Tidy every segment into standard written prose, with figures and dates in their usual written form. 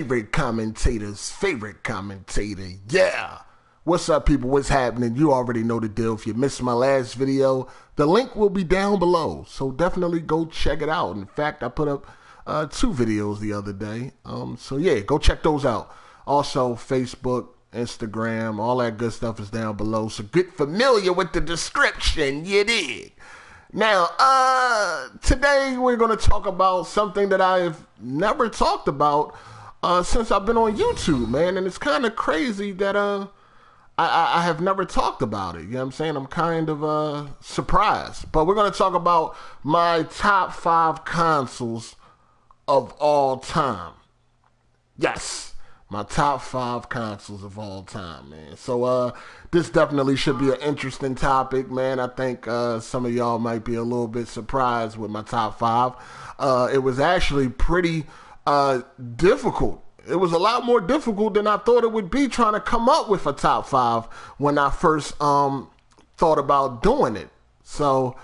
favorite commentator's favorite commentator. Yeah. What's up, people? What's happening? You already know the deal. If you missed my last video, the link will be down below. So definitely go check it out. In fact, I put up 2 videos the other day. So yeah, go check those out. Also, Facebook, Instagram, all that good stuff is down below. So get familiar with the description. You dig? Now, today we're going to talk about something that I've never talked about since I've been on YouTube, man. And it's kind of crazy that I have never talked about it. You know what I'm saying? I'm kind of surprised. But we're going to talk about my top 5 consoles of all time. Yes, my top 5 consoles of all time, man. So this definitely should be an interesting topic, man. I think some of y'all might be a little bit surprised with my top 5. It was actually pretty difficult. It was a lot more difficult than I thought it would be trying to come up with a top 5 when I first thought about doing it. So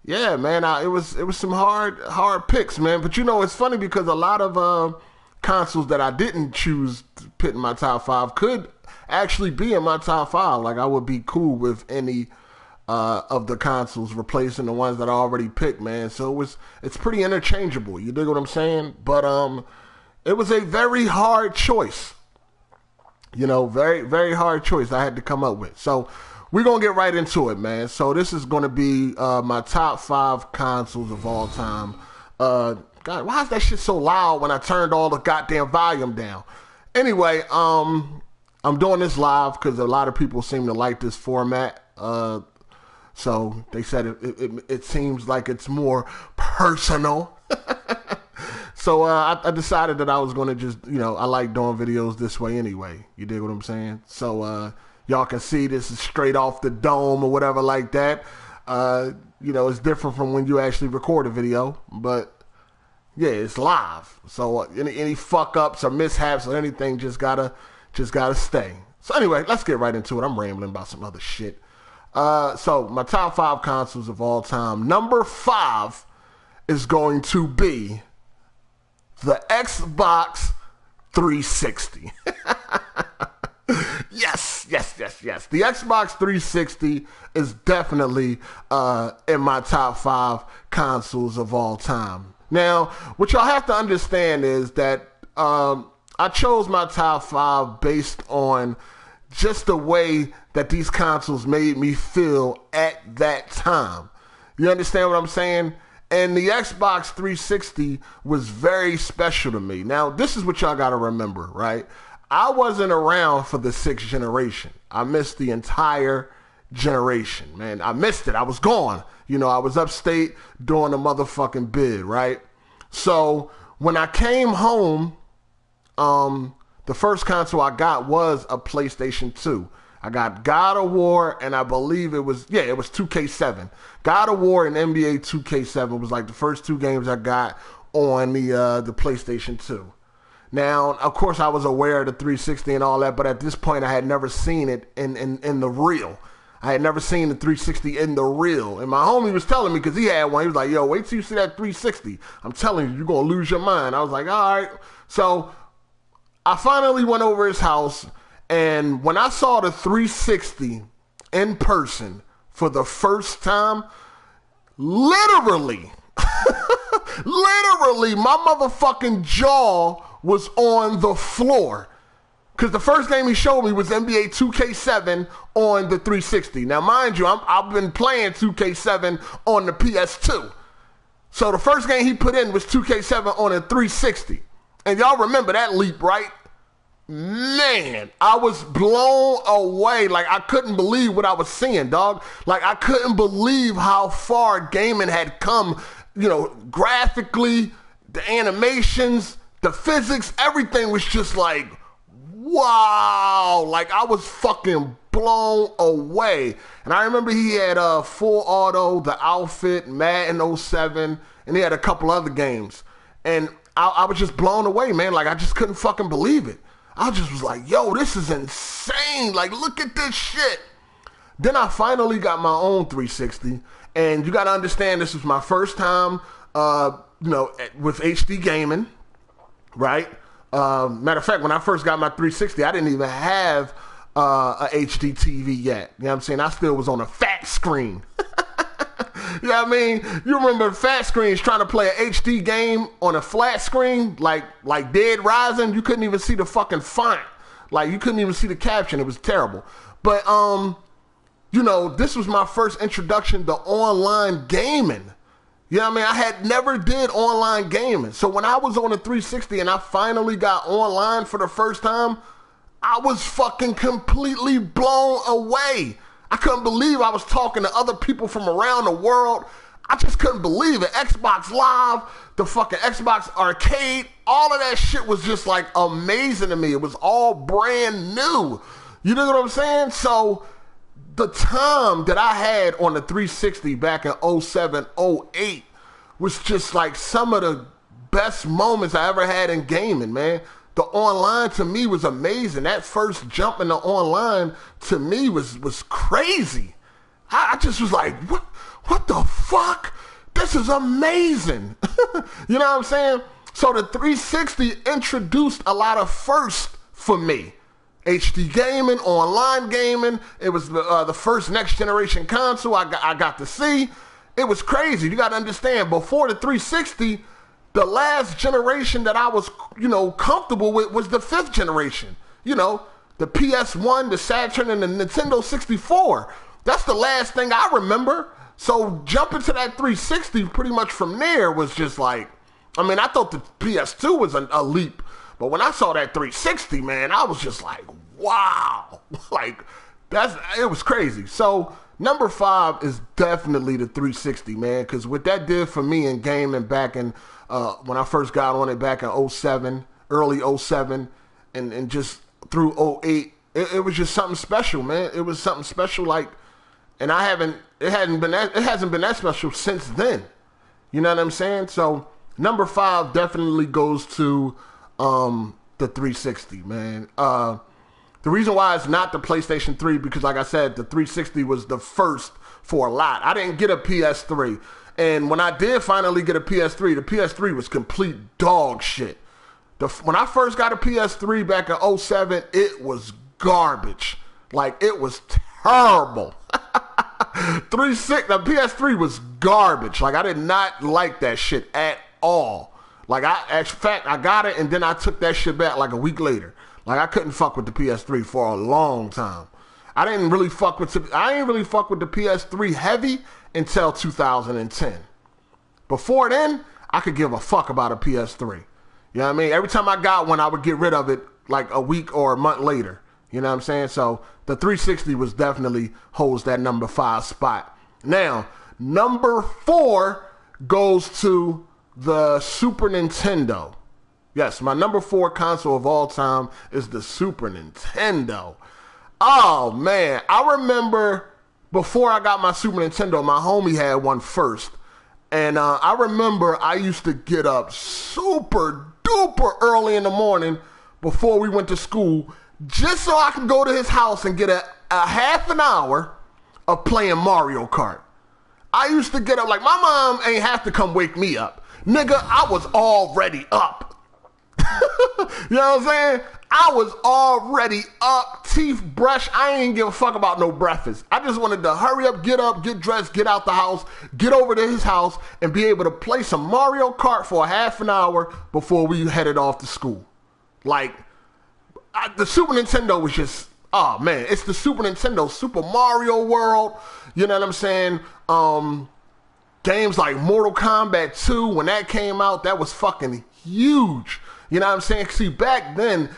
yeah, man, it was some hard picks, man. But you know, it's funny because a lot of consoles that I didn't choose to put in my top 5 could actually be in my top 5. Like, I would be cool with any of the consoles replacing the ones that I already picked, man. So it's pretty interchangeable. You dig what I'm saying? But it was a very hard choice. You know, very, very hard choice I had to come up with. So we're going to get right into it, man. So this is going to be my top 5 consoles of all time. God, why is that shit so loud when I turned all the goddamn volume down? Anyway, I'm doing this live because a lot of people seem to like this format. So they said it seems like it's more personal. So I decided that I was going to just, you know, I like doing videos this way anyway. You dig what I'm saying? So y'all can see this is straight off the dome or whatever like that. You know, it's different from when you actually record a video, but yeah, it's live. So any fuck ups or mishaps or anything just gotta stay. So anyway, let's get right into it. I'm rambling about some other shit. So my top 5 consoles of all time. Number 5 is going to be the Xbox 360. Yes. The Xbox 360 is definitely in my top 5 consoles of all time. Now, what y'all have to understand is that I chose my top 5 based on just the way that these consoles made me feel at that time. You understand what I'm saying? And the Xbox 360 was very special to me. Now, this is what y'all got to remember, right? I wasn't around for the 6th generation. I missed the entire generation, man. I missed it. I was gone. You know, I was upstate doing a motherfucking bid, right? So when I came home, the first console I got was a PlayStation 2. I got God of War, and I believe it was 2K7. God of War and NBA 2K7 was like the first 2 games I got on the PlayStation 2. Now, of course, I was aware of the 360 and all that, but at this point, I had never seen it in the real. I had never seen the 360 in the real. And my homie was telling me, because he had one, he was like, yo, wait till you see that 360. I'm telling you, you're going to lose your mind. I was like, all right. So I finally went over his house, and when I saw the 360 in person for the first time, literally, my motherfucking jaw was on the floor. Because the first game he showed me was NBA 2K7 on the 360. Now, mind you, I've been playing 2K7 on the PS2. So the first game he put in was 2K7 on a 360. And y'all remember that leap, right? Man, I was blown away. Like, I couldn't believe what I was seeing, dog. Like, I couldn't believe how far gaming had come, you know, graphically, the animations, the physics, everything was just like, wow. Like, I was fucking blown away. And I remember he had Full Auto, The Outfit, Madden 07, and he had a couple other games. And I was just blown away, man. Like, I just couldn't fucking believe it. I just was like, yo, this is insane. Like, look at this shit. Then I finally got my own 360. And you got to understand, this was my first time, you know, with HD gaming, right? Matter of fact, when I first got my 360, I didn't even have a HD TV yet. You know what I'm saying? I still was on a fat screen. You know what I mean? You remember fat screens trying to play an HD game on a flat screen, like Dead Rising? You couldn't even see the fucking font. Like, you couldn't even see the caption. It was terrible. But, you know, this was my first introduction to online gaming. You know what I mean? I had never did online gaming. So when I was on the 360 and I finally got online for the first time, I was fucking completely blown away. I couldn't believe I was talking to other people from around the world. I just couldn't believe it. Xbox Live, the fucking Xbox Arcade, all of that shit was just like amazing to me. It was all brand new. You know what I'm saying? So the time that I had on the 360 back in 07, 08 was just like some of the best moments I ever had in gaming, man. The online to me was amazing. That first jump into online to me was crazy. I just was like, what the fuck? This is amazing. You know what I'm saying? So the 360 introduced a lot of firsts for me. HD gaming, online gaming. It was the first next generation console I got to see. It was crazy. You got to understand, before the 360, the last generation that I was, you know, comfortable with was the 5th generation. You know, the PS1, the Saturn, and the Nintendo 64. That's the last thing I remember. So jumping to that 360 pretty much from there was just like, I mean, I thought the PS2 was a leap. But when I saw that 360, man, I was just like, wow. Like, it was crazy. So number 5 is definitely the 360, man, because what that did for me in gaming back in, when I first got on it back in 07, early 07, and just through 08, it was just something special, man. It was something special, like, and it hasn't been that special since then. You know what I'm saying? So number 5 definitely goes to the 360, man. The reason why it's not the PlayStation 3, because like I said, the 360 was the first for a lot. I didn't get a PS3. And when I did finally get a PS3, the PS3 was complete dog shit. When I first got a PS3 back in 07, it was garbage. Like, it was terrible. The PS3 was garbage. Like, I did not like that shit at all. Like, in fact, I got it and then I took that shit back like a week later. Like, I couldn't fuck with the PS3 for a long time. I didn't really fuck with the PS3 heavy until 2010. Before then, I could give a fuck about a PS3. You know what I mean? Every time I got one, I would get rid of it like a week or a month later. You know what I'm saying? So the 360 was definitely holds that number 5 spot. Now, number 4 goes to the Super Nintendo. Yes, my number 4 console of all time is the Super Nintendo. Oh, man. I remember before I got my Super Nintendo, my homie had one first. And I remember I used to get up super duper early in the morning before we went to school just so I could go to his house and get a half an hour of playing Mario Kart. I used to get up, like, my mom ain't have to come wake me up. Nigga, I was already up. You know what I'm saying? I was already up, teeth brushed. I ain't give a fuck about no breakfast. I just wanted to hurry up, get dressed, get out the house, get over to his house, and be able to play some Mario Kart for a half an hour before we headed off to school. Like, the Super Nintendo was just, oh man, it's the Super Nintendo, Super Mario World, you know what I'm saying? Games like Mortal Kombat 2, when that came out, that was fucking huge. You know what I'm saying? See, back then,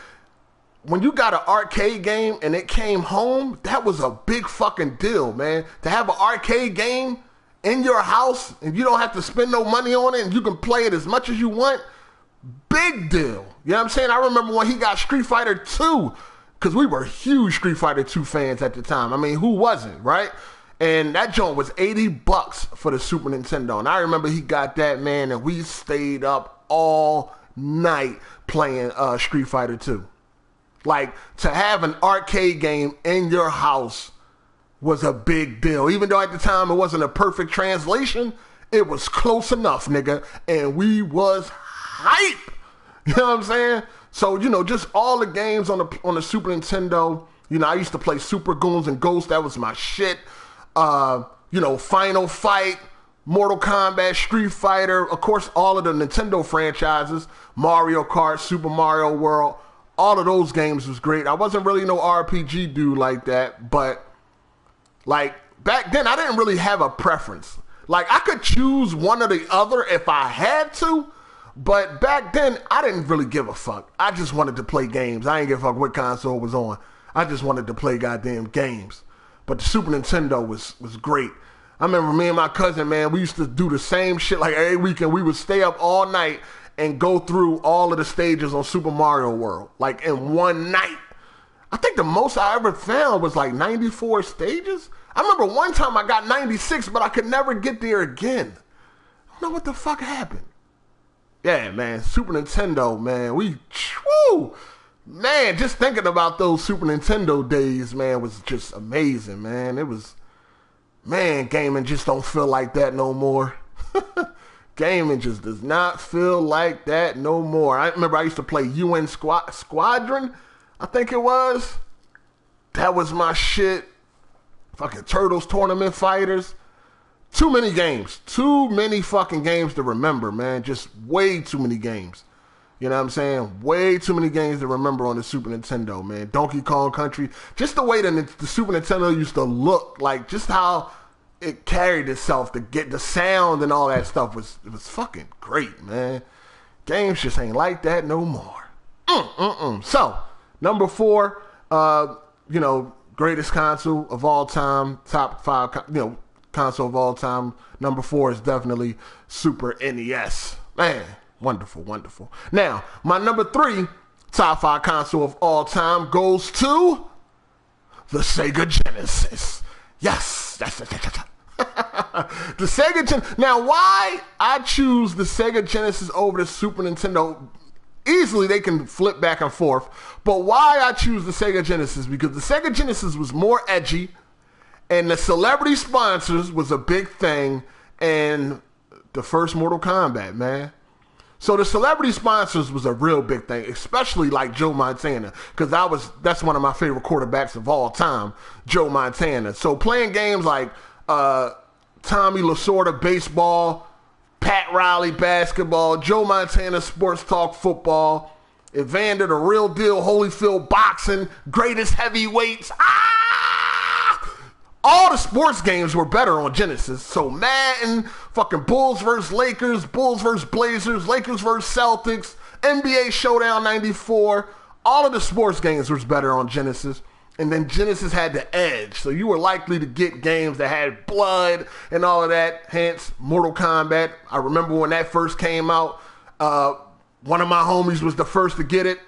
when you got an arcade game and it came home, that was a big fucking deal, man. To have an arcade game in your house and you don't have to spend no money on it and you can play it as much as you want, big deal. You know what I'm saying? I remember when he got Street Fighter 2, because we were huge Street Fighter 2 fans at the time. I mean, who wasn't, right? And that joint was $80 for the Super Nintendo. And I remember he got that, man, and we stayed up all night playing Street Fighter 2. Like, to have an arcade game in your house was a big deal. Even though at the time it wasn't a perfect translation, it was close enough, nigga. And we was hype. You know what I'm saying? So, you know, just all the games on the Super Nintendo. You know, I used to play Super Goons and Ghosts. That was my shit. You know, Final Fight, Mortal Kombat, Street Fighter. Of course, all of the Nintendo franchises. Mario Kart, Super Mario World. All of those games was great. I wasn't really no RPG dude like that. But, like, back then, I didn't really have a preference. Like, I could choose one or the other if I had to. But back then, I didn't really give a fuck. I just wanted to play games. I didn't give a fuck what console was on. I just wanted to play goddamn games. But the Super Nintendo was great. I remember me and my cousin, man, we used to do the same shit like every weekend. We would stay up all night and go through all of the stages on Super Mario World, like in one night. I think the most I ever found was like 94 stages. I remember one time I got 96, but I could never get there again. I don't know what the fuck happened. Yeah, man, Super Nintendo, man, man, just thinking about those Super Nintendo days, man, was just amazing, man. It was, man, gaming just don't feel like that no more. Gaming just does not feel like that no more. I remember I used to play UN Squadron, I think it was. That was my shit. Fucking Turtles Tournament Fighters. Too many games. Too many fucking games to remember, man. Just way too many games. You know what I'm saying? Way too many games to remember on the Super Nintendo, man. Donkey Kong Country. Just the way that the Super Nintendo used to look. Like, just how it carried itself to get the sound and all that stuff was fucking great, man. Games just ain't like that no more. So, number 4, you know, greatest console of all time. Top 5, you know, console of all time. Number 4 is definitely Super NES. Man, wonderful, wonderful. Now, my number 3 top 5 console of all time goes to the Sega Genesis. Yes, that's it. The Sega Genesis. Now, why I choose the Sega Genesis over the Super Nintendo? Easily they can flip back and forth. But why I choose the Sega Genesis? Because the Sega Genesis was more edgy. And the celebrity sponsors was a big thing, and the first Mortal Kombat, man. So the celebrity sponsors was a real big thing, especially like Joe Montana, because that's one of my favorite quarterbacks of all time, Joe Montana. So playing games like Tommy Lasorda baseball, Pat Riley basketball, Joe Montana sports talk football, Evander the Real Deal Holyfield boxing, greatest heavyweights. All the sports games were better on Genesis. So Madden, fucking Bulls versus Lakers, Bulls versus Blazers, Lakers versus Celtics, NBA Showdown 94. All of the sports games was better on Genesis. And then Genesis had the edge. So you were likely to get games that had blood and all of that. Hence, Mortal Kombat. I remember when that first came out. One of my homies was the first to get it.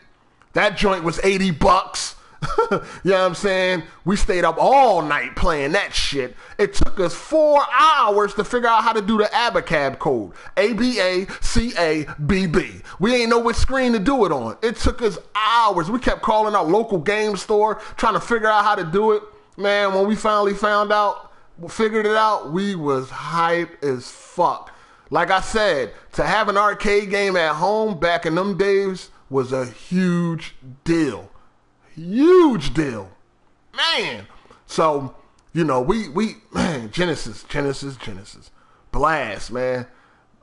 That joint was $80. You know what I'm saying? We stayed up all night playing that shit. It took us 4 hours to figure out how to do the ABACAB code. ABACABB. We ain't know which screen to do it on. It took us hours. We kept calling our local game store, trying to figure out how to do it. Man, when we finally figured it out, we was hype as fuck. Like I said, to have an arcade game at home back in them days was a huge deal. Huge deal, man. So, you know, man, Genesis, blast, man.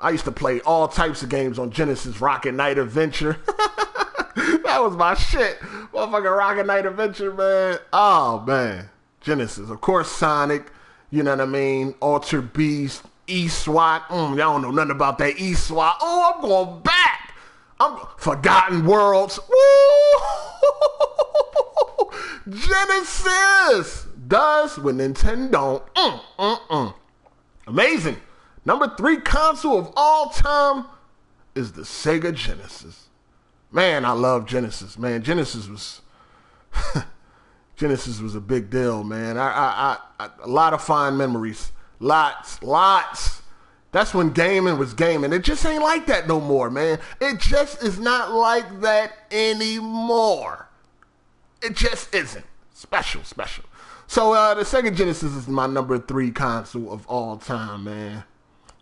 I used to play all types of games on Genesis. Rocket Knight Adventure, that was my shit. Motherfucking Rocket Knight Adventure, man. Oh man, Genesis. Of course, Sonic. You know what I mean? Altered Beast, E-SWAT. Y'all don't know nothing about that E-SWAT. Oh, I'm going back. Forgotten Worlds. Woo! Genesis does what Nintendo don't. Amazing. Number 3 console of all time is the Sega Genesis. Man, I love Genesis. Man, Genesis was Genesis was a big deal, man. I a lot of fond memories. Lots. That's when gaming was gaming. It just ain't like that no more, man. It just is not like that anymore. It just isn't. Special. So the Sega Genesis is my number 3 console of all time, man.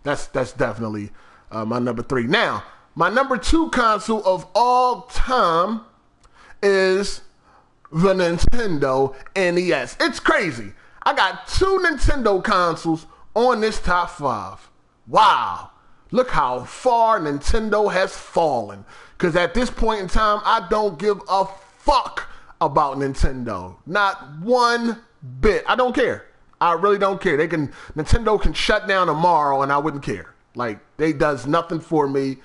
That's definitely my number 3. Now, My number 2 console of all time is the Nintendo NES. It's crazy. I got 2 Nintendo consoles on this top 5. Wow. Look how far Nintendo has fallen. Because at this point in time, I don't give a fuck about Nintendo. Not one bit. I don't care. I really don't care. Nintendo can shut down tomorrow and I wouldn't care. Like, they does nothing for me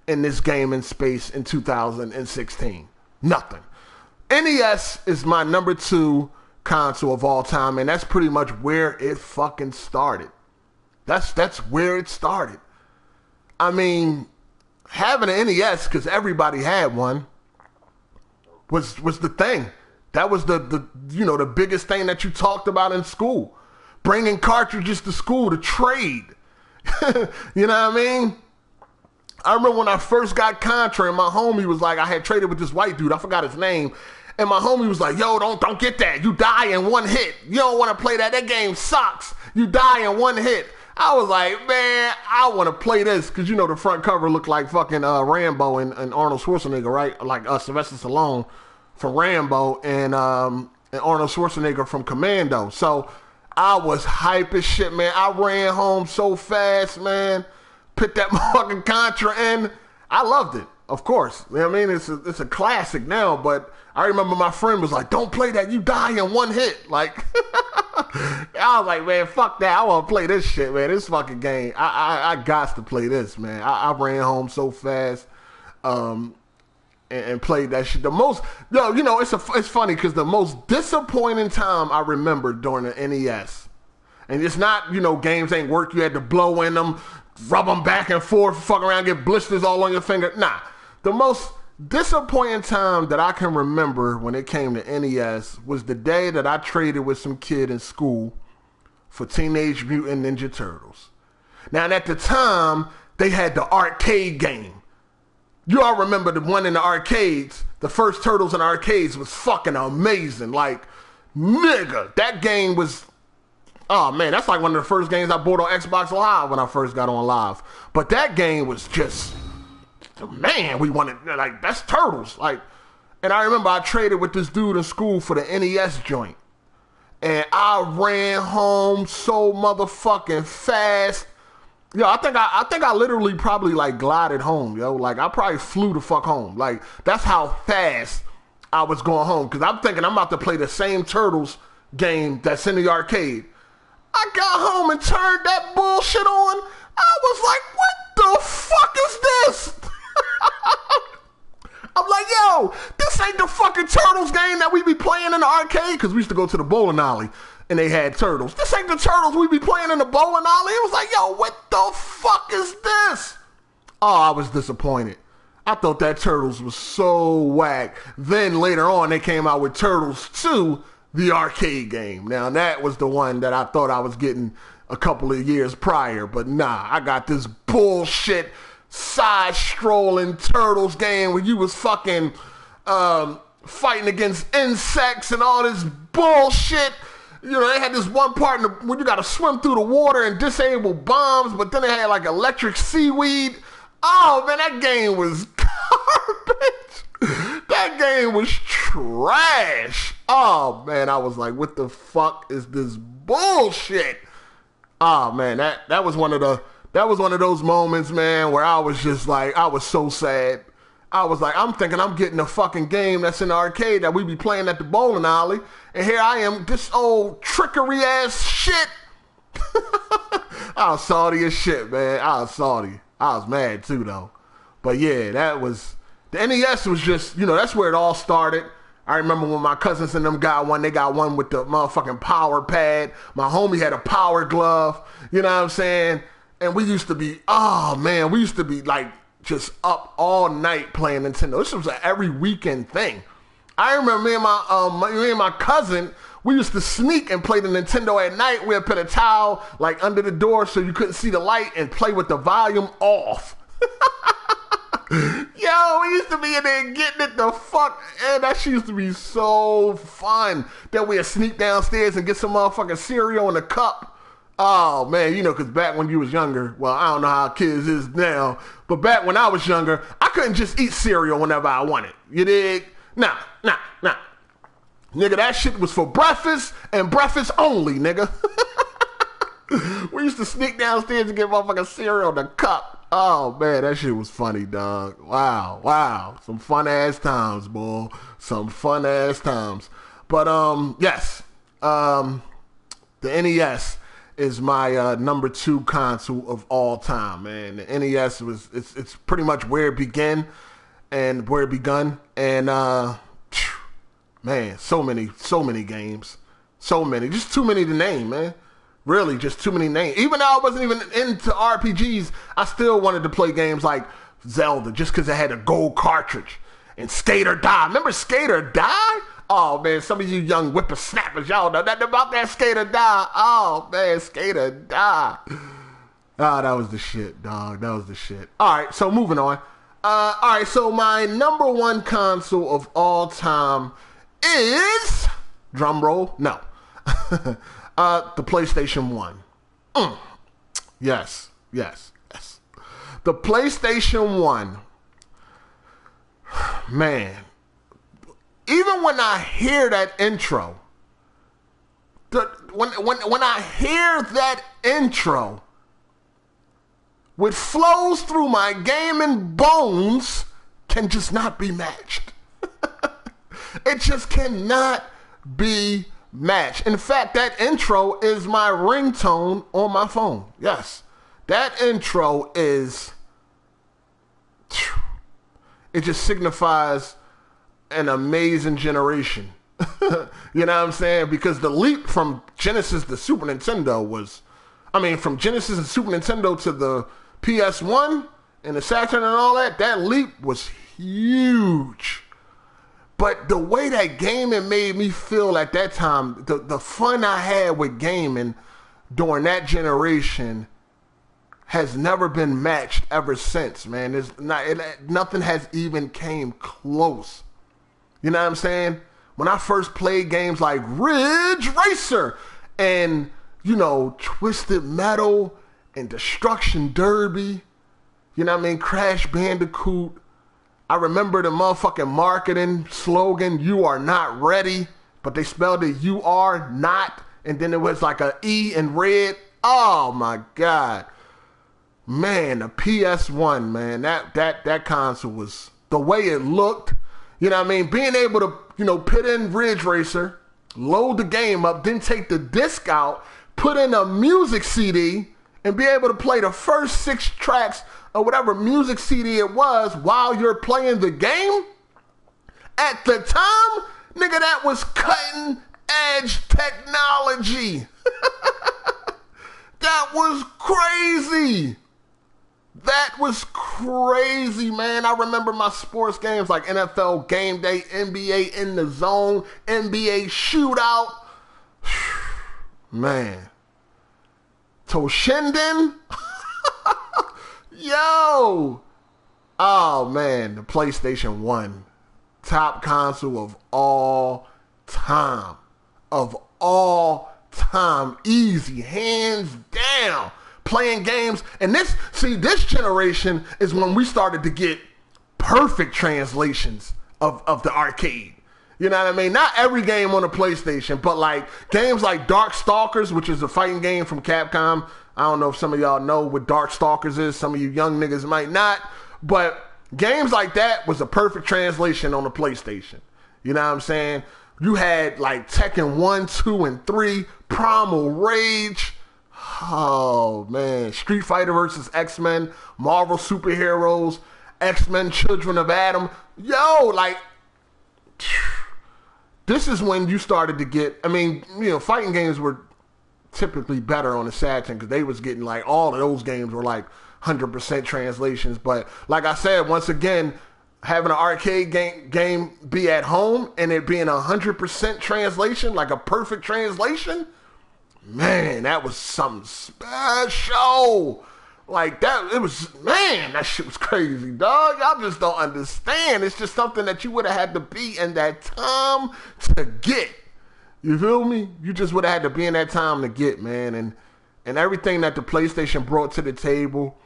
in this gaming space in 2016. Nothing. NES is my number 2 console of all time, and that's pretty much where it fucking started. That's where it started. I mean, having an NES, because everybody had one, was the thing. That was the biggest thing that you talked about in school. Bringing cartridges to school to trade. You know what I mean? I remember when I first got Contra and my homie was like, I had traded with this white dude, I forgot his name, and my homie was like, yo, don't get that. You die in one hit. You don't want to play that. That game sucks. You die in one hit. I was like, man, I want to play this, because you know the front cover looked like fucking Rambo and Arnold Schwarzenegger, right? Like Sylvester Stallone from Rambo and Arnold Schwarzenegger from Commando. So I was hype as shit, man. I ran home so fast, man. Put that motherfucking Contra in. I loved it, of course. You know what I mean? It's a classic now, but I remember my friend was like, don't play that. You die in one hit. Like, I was like, man, fuck that. I want to play this shit, man. This fucking game. I got to play this, man. I ran home so fast and played that shit. The most, it's funny because the most disappointing time I remember during the NES, and it's not, games ain't work. You had to blow in them, rub them back and forth, fuck around, get blisters all on your finger. Nah, the most disappointing time that I can remember when it came to NES was the day that I traded with some kid in school for Teenage Mutant Ninja Turtles. Now, at the time, they had the arcade game. You all remember the one in the arcades. The first Turtles in arcades was fucking amazing. Like, nigga, that game was... Oh, man, that's like one of the first games I bought on Xbox Live when I first got on Live. But that game was just... Man, we wanted, like, that's Turtles. Like, and I remember I traded with this dude in school for the NES joint. And I ran home so motherfucking fast. Yo, I think I literally probably, like, glided home, yo. Like, I probably flew the fuck home. Like, that's how fast I was going home. Because I'm thinking I'm about to play the same Turtles game that's in the arcade. I got home and turned that bullshit on. I was like, what the fuck is this? I'm like, yo, this ain't the fucking Turtles game that we be playing in the arcade, because we used to go to the bowling alley and they had Turtles. This ain't the Turtles we be playing in the bowling alley. It was like, yo, what the fuck is this? Oh, I was disappointed. I thought that Turtles was so whack. Then later on, they came out with Turtles 2, the arcade game. Now, that was the one that I thought I was getting a couple of years prior, but nah, I got this bullshit side-strolling Turtles game where you was fucking fighting against insects and all this bullshit. You know, they had this one part where you got to swim through the water and disable bombs, but then they had like electric seaweed. Oh, man, that game was garbage. That game was trash. Oh, man, I was like, what the fuck is this bullshit? Oh, man, that was one of those moments, man, where I was just like, I was so sad. I was like, I'm thinking I'm getting a fucking game that's in the arcade that we be playing at the bowling alley, and here I am, this old trickery ass shit. I was salty as shit, man. I was salty. I was mad too, though. But yeah, the NES was just, that's where it all started. I remember when my cousins and them got one, they got one with the motherfucking power pad. My homie had a power glove, you know what I'm saying? And we used to be, like just up all night playing Nintendo. This was an every weekend thing. I remember me and my cousin, we used to sneak and play the Nintendo at night. We'd put a towel like under the door so you couldn't see the light and play with the volume off. Yo, we used to be in there getting it the fuck, and that shit used to be so fun. Then we'd sneak downstairs and get some motherfucking cereal in a cup. Oh man, you know, because back when you was younger, well, I don't know how kids is now, but back when I was younger, I couldn't just eat cereal whenever I wanted. You dig? Nah. Nigga, that shit was for breakfast and breakfast only, nigga. We used to sneak downstairs and get motherfucking cereal in a cup. Oh man, that shit was funny, dog. Wow. Some fun ass times, boy. Some fun ass times. But yes. The NES is my number 2 console of all time, man. The NES it's pretty much where it began and where it begun. And man, so many games. So many. Just too many to name, man. Really, just too many names. Even though I wasn't even into RPGs, I still wanted to play games like Zelda just because it had a gold cartridge. And Skate or Die. Remember Skate or Die? Oh, man, some of you young whippersnappers, y'all know nothing about that Skate or Die. Oh, man, Skate or Die. Oh, that was the shit, dog. That was the shit. All right, so moving on. All right, so my number 1 console of all time is... Drum roll? No. The PlayStation 1. Yes. The PlayStation 1. Man. Even when I hear that intro, when I hear that intro, what flows through my gaming bones can just not be matched. It just cannot be matched. In fact, that intro is my ringtone on my phone. Yes. That intro is... It just signifies an amazing generation. You know what I'm saying? Because the leap from Genesis to Super Nintendo was... from Genesis and Super Nintendo to the PS1 and the Saturn and all that, that leap was huge. But the way that gaming made me feel at that time, the fun I had with gaming during that generation has never been matched ever since, man. Nothing has even came close. You know what I'm saying? When I first played games like Ridge Racer and, Twisted Metal and Destruction Derby, Crash Bandicoot, I remember the motherfucking marketing slogan, "You are not ready," but they spelled it "you are not," and then it was like a E in red. Oh my God. Man, the PS1, man, that console was, the way it looked, being able to, put in Ridge Racer, load the game up, then take the disc out, put in a music CD, and be able to play the first 6 tracks or whatever music CD it was while you're playing the game. At the time, nigga, that was cutting edge technology. That was crazy. That was crazy, man. I remember my sports games like NFL Game Day, NBA In the Zone, NBA Shootout. Man. Toshinden. Yo. Oh, man. The PlayStation 1. Top console of all time. Of all time. Easy. Hands down. Playing games. And this generation is when we started to get perfect translations of the arcade. You know what I mean? Not every game on the PlayStation, but like games like Darkstalkers, which is a fighting game from Capcom. I don't know if some of y'all know what Darkstalkers is. Some of you young niggas might not. But games like that was a perfect translation on the PlayStation. You know what I'm saying? You had like Tekken 1, 2, and 3, Primal Rage. Oh, man. Street Fighter versus X-Men, Marvel Superheroes, X-Men Children of Adam. Yo, like, this is when you started to get, fighting games were typically better on the Saturn because they was getting like, all of those games were like 100% translations. But like I said, once again, having an arcade game be at home and it being 100% translation, like a perfect translation, man, that was something special. Like that, that shit was crazy, dog. Y'all just don't understand. It's just something that you would have had to be in that time to get. You feel me? You just would have had to be in that time to get, man. And and everything that the PlayStation brought to the table.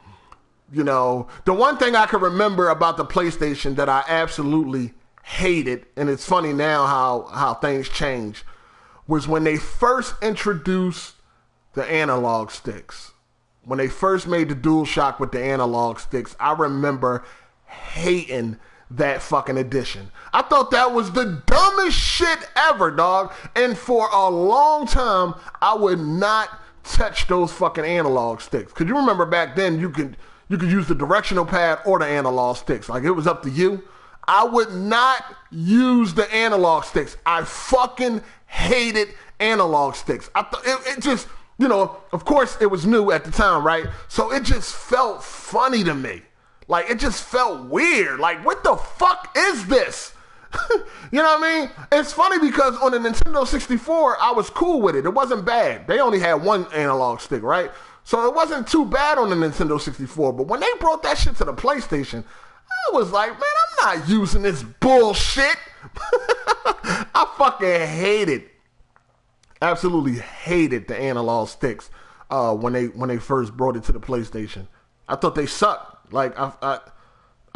You know, the one thing I can remember about the PlayStation that I absolutely hated, and it's funny now how things change, was when they first introduced the analog sticks. When they first made the DualShock with the analog sticks, I remember hating that fucking edition. I thought that was the dumbest shit ever, dog. And for a long time, I would not touch those fucking analog sticks. Cause you remember back then, you could use the directional pad or the analog sticks. Like, it was up to you. I would not use the analog sticks. I fucking hated analog sticks. I thought it just, you know, of course it was new at the time, right? So it just felt funny to me. Like, it just felt weird. Like, what the fuck is this? You know what I mean? It's funny because on the Nintendo 64, I was cool with it. It wasn't bad. They only had one analog stick, right? So it wasn't too bad on the Nintendo 64. But when they brought that shit to the PlayStation, I was like, man, I'm not using this bullshit. I fucking hated, absolutely hated the analog sticks when they first brought it to the PlayStation. I thought they sucked. Like, I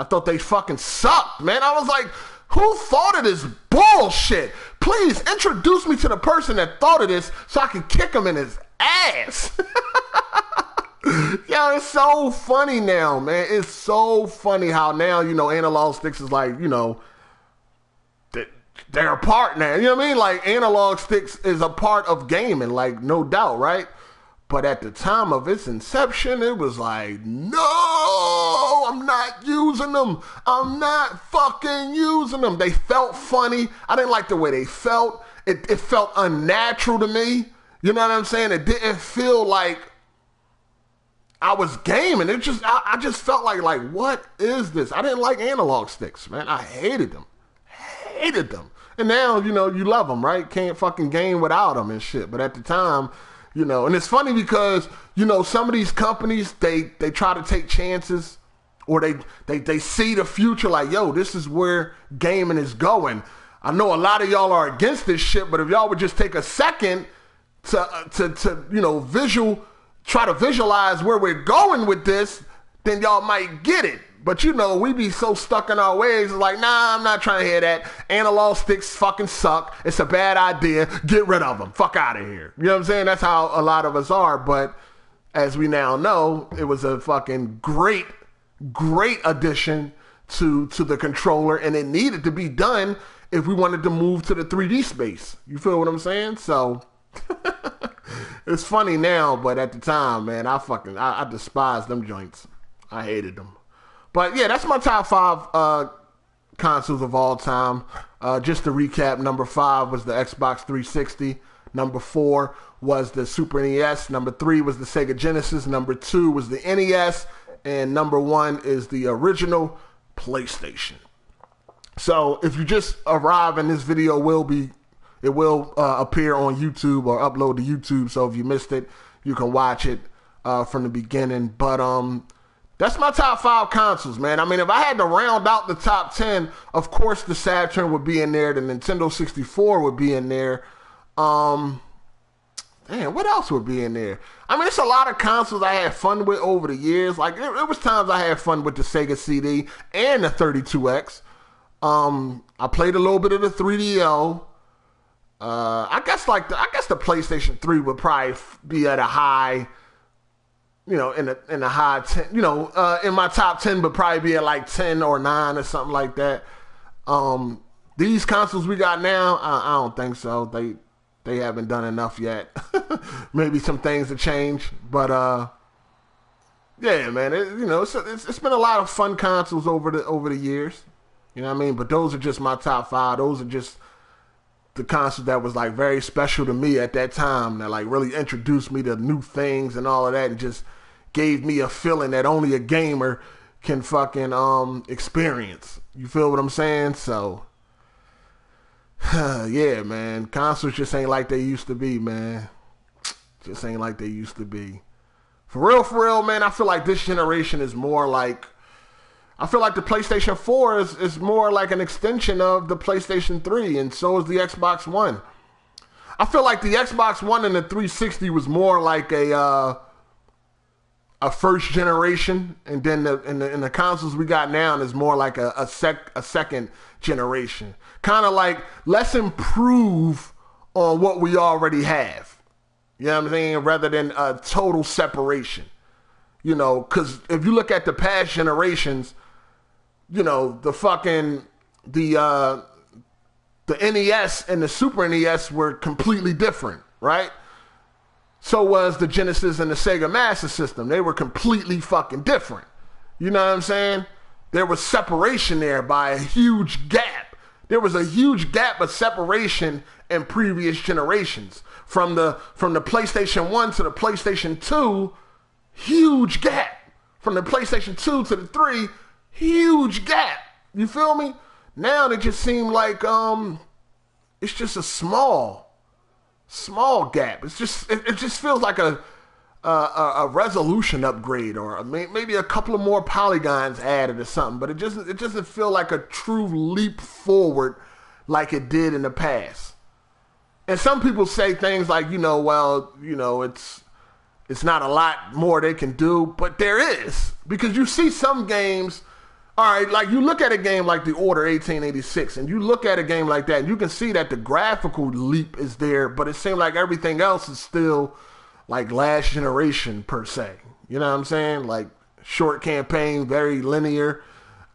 thought they fucking sucked, man. I was like, who thought of this bullshit? Please introduce me to the person that thought of this so I can kick him in his ass. Yo, it's so funny now, man. It's so funny how now, you know, analog sticks is like, you know, they're a part now. You know what I mean? Like, analog sticks is a part of gaming, like, no doubt, right? But at the time of its inception, it was like, no, I'm not using them. I'm not fucking using them. They felt funny. I didn't like the way they felt. It felt unnatural to me. You know what I'm saying? It didn't feel like I was gaming. It just, I just felt like, what is this? I didn't like analog sticks, man. I hated them. Hated them. And now, you know, you love them, right? Can't fucking game without them and shit. But at the time, you know, and it's funny because, you know, some of these companies, they try to take chances, or they see the future like, yo, this is where gaming is going. I know a lot of y'all are against this shit, but if y'all would just take a second to you know, try to visualize where we're going with this, then y'all might get it. But, you know, we be so stuck in our ways. It's like, nah, I'm not trying to hear that. Analog sticks fucking suck. It's a bad idea. Get rid of them. Fuck out of here. You know what I'm saying? That's how a lot of us are. But as we now know, it was a fucking great addition to the controller. And it needed to be done if we wanted to move to the 3D space. You feel what I'm saying? So it's funny now, but at the time, man, I despised them joints. I hated them. But yeah, that's my top 5 consoles of all time. Just to recap, number 5 was the Xbox 360. Number 4 was the Super NES. Number 3 was the Sega Genesis. Number 2 was the NES. And number 1 is the original PlayStation. So if you just arrive, and this video it will appear on YouTube or upload to YouTube. So if you missed it, you can watch it from the beginning. But that's my top 5 consoles, man. I mean, if I had to round out the top 10, of course the Saturn would be in there. The Nintendo 64 would be in there. Damn, what else would be in there? I mean, it's a lot of consoles I had fun with over the years. Like, it was times I had fun with the Sega CD and the 32X. I played a little bit of the 3DO. I guess the PlayStation 3 would probably be at a high, you know, in the high 10, you know, in my top 10, but probably be at like 10 or 9 or something like that. These consoles we got now, I don't think so. They haven't done enough yet. Maybe some things have changed, but yeah, man, it's been a lot of fun consoles over the years. You know what I mean? But those are just my top 5. Those are just the console that was like very special to me at that time, that like really introduced me to new things and all of that, and just gave me a feeling that only a gamer can fucking experience. You feel what I'm saying? So yeah, man, consoles just ain't like they used to be, man. Just ain't like they used to be. For real, man, I feel like this generation is more like, I feel like the PlayStation 4 is more like an extension of the PlayStation 3, and so is the Xbox One. I feel like the Xbox One and the 360 was more like a first generation, and then in the consoles we got now is more like a second generation. Kind of like, let's improve on what we already have. You know what I'm saying? Rather than a total separation. You know, because if you look at the past generations, you know, the NES and the Super NES were completely different, right? So was the Genesis and the Sega Master System. They were completely fucking different. You know what I'm saying? There was separation there by a huge gap. There was a huge gap of separation in previous generations. From the PlayStation 1 to the PlayStation 2, huge gap. From the PlayStation 2 to the 3, huge gap. You feel me? Now it just seemed like it's just a small gap. It just feels like a resolution upgrade, or maybe a couple of more polygons added or something. But it doesn't feel like a true leap forward like it did in the past. And some people say things like, it's not a lot more they can do, but there is, because you see some games. All right, like you look at a game like The Order 1886, and you look at a game like that, and you can see that the graphical leap is there, but it seems like everything else is still like last generation per se. You know what I'm saying? Like short campaign, very linear,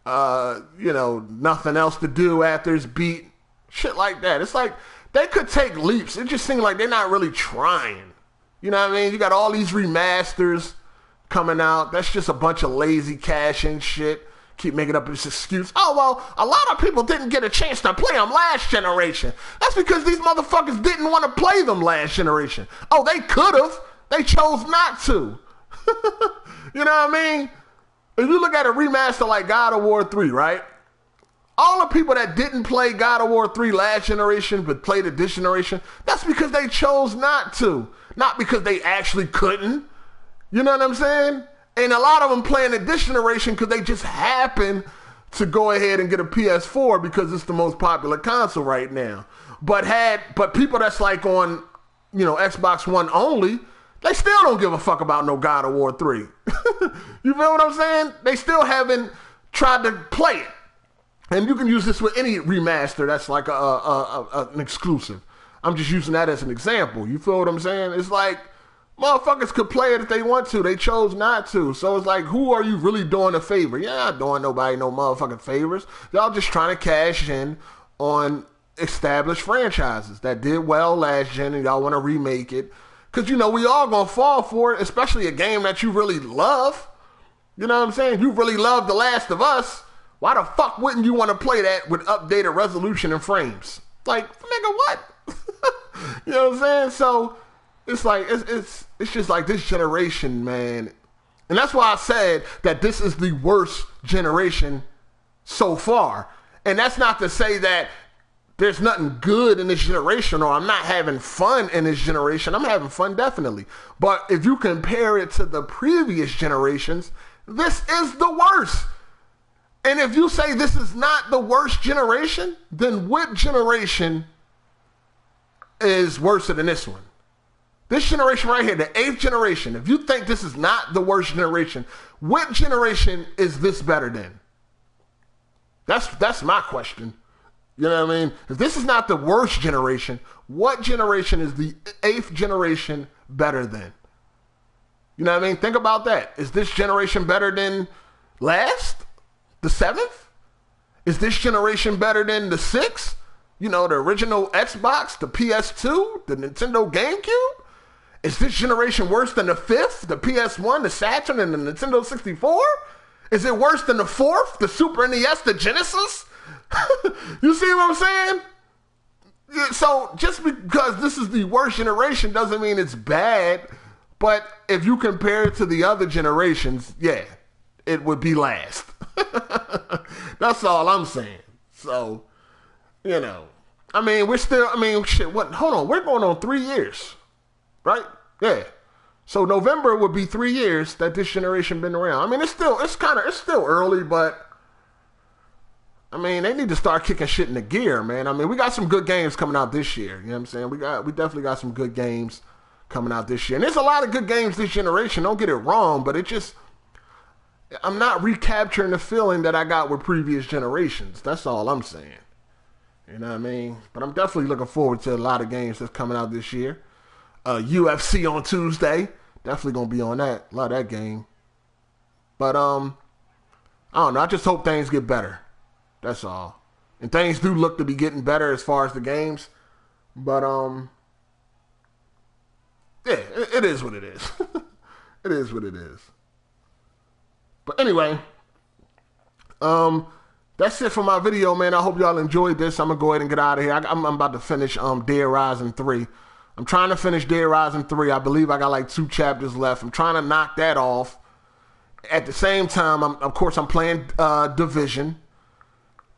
nothing else to do after it's beat. Shit like that. It's like they could take leaps. It just seems like they're not really trying. You know what I mean? You got all these remasters coming out. That's just a bunch of lazy cash-in shit. Keep making up this excuse. Oh, well, a lot of people didn't get a chance to play them last generation. That's because these motherfuckers didn't want to play them last generation. Oh, they could have. They chose not to. You know what I mean? If you look at a remaster like God of War 3, right? All the people that didn't play God of War 3 last generation but played it this generation, that's because they chose not to. Not because they actually couldn't. You know what I'm saying? And a lot of them playing it this generation because they just happen to go ahead and get a PS4 because it's the most popular console right now. But people that's like on, Xbox One only, they still don't give a fuck about no God of War 3. You feel what I'm saying? They still haven't tried to play it. And you can use this with any remaster that's like an exclusive. I'm just using that as an example. You feel what I'm saying? It's like, motherfuckers could play it if they want to. They chose not to. So it's like, who are you really doing a favor? You're not doing nobody no motherfucking favors. Y'all just trying to cash in on established franchises that did well last gen, and y'all want to remake it. Because, we all going to fall for it, especially a game that you really love. You know what I'm saying? If you really love The Last of Us, why the fuck wouldn't you want to play that with updated resolution and frames? Like, nigga, what? You know what I'm saying? So it's like, it's just like this generation, man. And that's why I said that this is the worst generation so far. And that's not to say that there's nothing good in this generation or I'm not having fun in this generation. I'm having fun, definitely. But if you compare it to the previous generations, this is the worst. And if you say this is not the worst generation, then what generation is worse than this one? This generation right here, the 8th generation, if you think this is not the worst generation, what generation is this better than? That's my question. You know what I mean? If this is not the worst generation, what generation is the 8th generation better than? You know what I mean? Think about that. Is this generation better than last? The 7th? Is this generation better than the 6th? The original Xbox, the PS2, the Nintendo GameCube? Is this generation worse than the 5th, the PS1, the Saturn, and the Nintendo 64? Is it worse than the 4th, the Super NES, the Genesis? You see what I'm saying? So just because this is the worst generation doesn't mean it's bad. But if you compare it to the other generations, yeah, it would be last. That's all I'm saying. So, shit, hold on. We're going on 3 years, right? Yeah. So November would be 3 years that this generation been around. I mean, it's still early, but I mean, they need to start kicking shit into gear, man. I mean, we got some good games coming out this year. You know what I'm saying? We definitely got some good games coming out this year. And there's a lot of good games this generation. Don't get it wrong, but I'm not recapturing the feeling that I got with previous generations. That's all I'm saying. You know what I mean? But I'm definitely looking forward to a lot of games that's coming out this year. UFC on Tuesday. Definitely going to be on that. Love that game. But, I don't know. I just hope things get better. That's all. And things do look to be getting better as far as the games. But, yeah, it is what it is. It is what it is. But anyway, that's it for my video, man. I hope y'all enjoyed this. I'm going to go ahead and get out of here. I'm about to finish Dead Rising 3. I'm trying to finish Dead Rising 3. I believe I got like 2 chapters left. I'm trying to knock that off. At the same time, of course, I'm playing Division.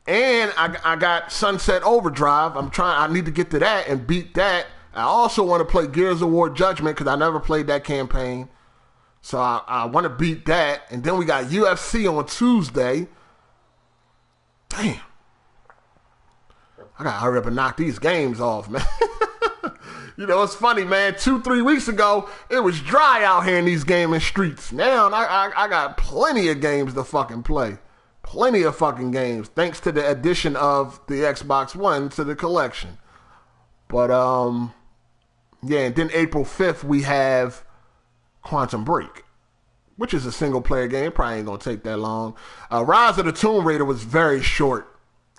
And I got Sunset Overdrive. I need to get to that and beat that. I also want to play Gears of War Judgment because I never played that campaign. So I want to beat that. And then we got UFC on Tuesday. Damn. I got to hurry up and knock these games off, man. You know, it's funny, man. 2-3 weeks ago, it was dry out here in these gaming streets. Now, I got plenty of games to fucking play. Plenty of fucking games, thanks to the addition of the Xbox One to the collection. But, yeah, and then April 5th, we have Quantum Break, which is a single-player game. Probably ain't going to take that long. Rise of the Tomb Raider was very short.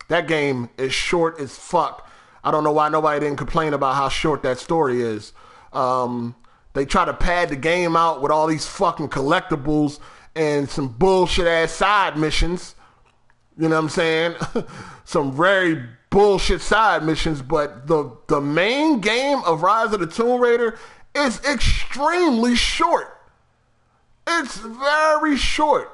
That game is short as fuck. I don't know why nobody didn't complain about how short that story is. They try to pad the game out with all these fucking collectibles and some bullshit-ass side missions. You know what I'm saying? Some very bullshit side missions, but the main game of Rise of the Tomb Raider is extremely short. It's very short.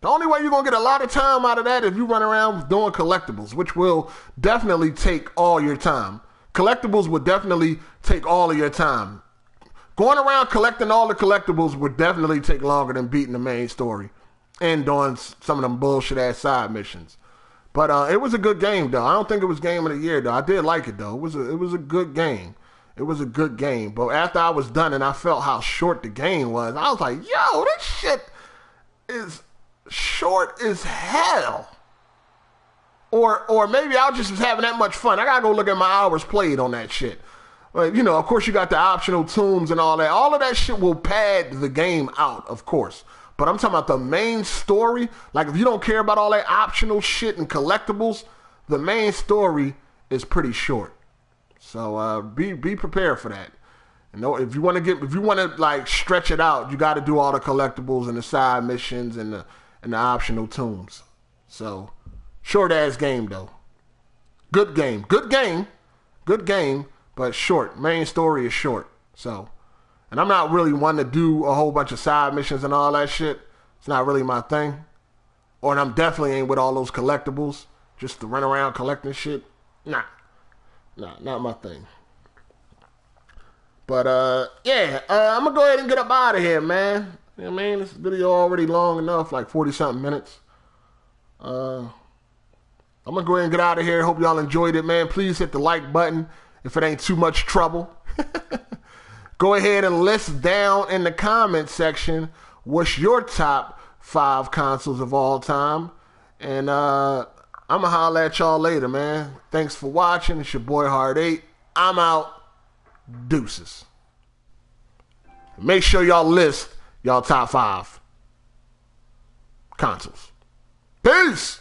The only way you're going to get a lot of time out of that is if you run around doing collectibles, which will definitely take all your time. Collectibles would definitely take all of your time. Going around collecting all the collectibles would definitely take longer than beating the main story and doing some of them bullshit-ass side missions. But it was a good game, though. I don't think it was Game of the Year, though. I did like it, though. It was a good game. It was a good game. But after I was done and I felt how short the game was, I was like, yo, this shit is short as hell. Or maybe I just was having that much fun. I gotta go look at my hours played on that shit. But, you know, of course you got the optional tombs and all that. All of that shit will pad the game out, of course. But I'm talking about the main story. Like, if you don't care about all that optional shit and collectibles, the main story is pretty short. So be prepared for that. You know, if you want to like stretch it out, you got to do all the collectibles and the side missions and the optional tombs. So short ass game though. Good game, but short. Main story is short. So, and I'm not really one to do a whole bunch of side missions and all that shit. It's not really my thing. Or I'm definitely ain't with all those collectibles just to run around collecting shit. Nah, not my thing. But, yeah, I'm going to go ahead and get up out of here, man. You know what I mean? This video already long enough, like 40-something minutes. I'm going to go ahead and get out of here. Hope y'all enjoyed it, man. Please hit the like button if it ain't too much trouble. Go ahead and list down in the comment section what's your top 5 consoles of all time. And I'm going to holler at y'all later, man. Thanks for watching. It's your boy Hard8. I'm out. Deuces. Make sure y'all list y'all top 5 consoles. Peace!